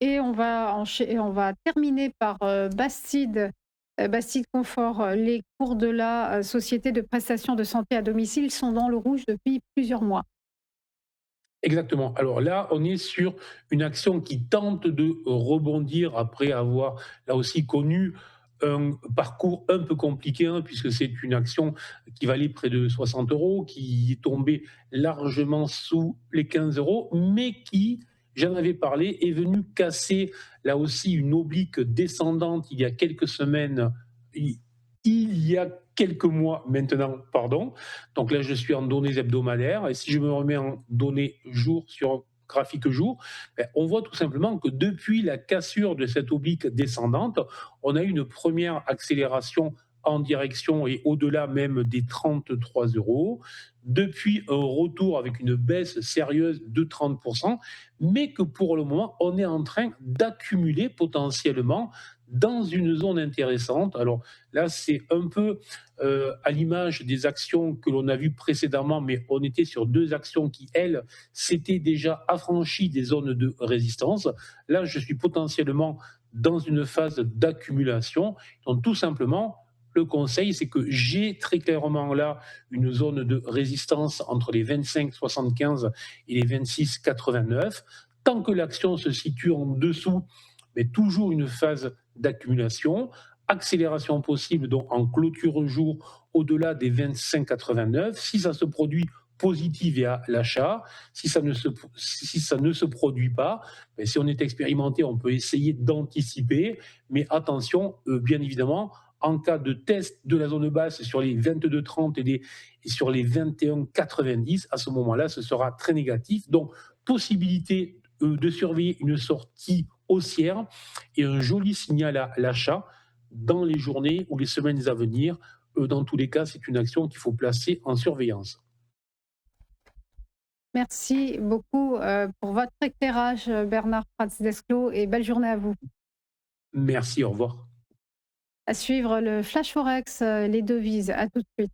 Et on va terminer par, Bastide Confort. Les cours de la, société de prestation de santé à domicile sont dans le rouge depuis plusieurs mois. Exactement. Alors là, on est sur une action qui tente de rebondir après avoir, là aussi, connu un parcours un peu compliqué, hein, puisque c'est une action qui valait près de 60 euros, qui est tombée largement sous les 15 euros, mais qui, j'en avais parlé, est venu casser, là aussi, une oblique descendante il y a quelques semaines, il il y a quelques mois maintenant, pardon. Donc là, je suis en données hebdomadaires et si je me remets en données jour sur un graphique jour, ben, on voit tout simplement que depuis la cassure de cette oblique descendante, on a eu une première accélération en direction et au-delà même des 33 euros, depuis un retour avec une baisse sérieuse de 30%, mais que pour le moment, on est en train d'accumuler potentiellement dans une zone intéressante. Alors là, c'est un peu à l'image des actions que l'on a vues précédemment, mais on était sur deux actions qui, elles, s'étaient déjà affranchies des zones de résistance. Là, je suis potentiellement dans une phase d'accumulation. Donc, tout simplement, le conseil, c'est que j'ai très clairement là une zone de résistance entre les 25,75 et les 26,89. Tant que l'action se situe en dessous, mais toujours une phase d'accumulation accélération possible donc en clôture jour au-delà des 25,89. Si ça se produit positive et à l'achat, si ça ne se produit pas, ben, si on est expérimenté, on peut essayer d'anticiper, mais attention, bien évidemment, en cas de test de la zone basse sur les 22,30 et sur les 21,90, à ce moment-là, ce sera très négatif. Donc, possibilité de surveiller une sortie haussière et un joli signal à l'achat dans les journées ou les semaines à venir. Dans tous les cas, c'est une action qu'il faut placer en surveillance. Merci beaucoup, pour votre éclairage, Bernard Pratsdesclos, et belle journée à vous. Merci, au revoir. À suivre le flash forex, les devises. À tout de suite.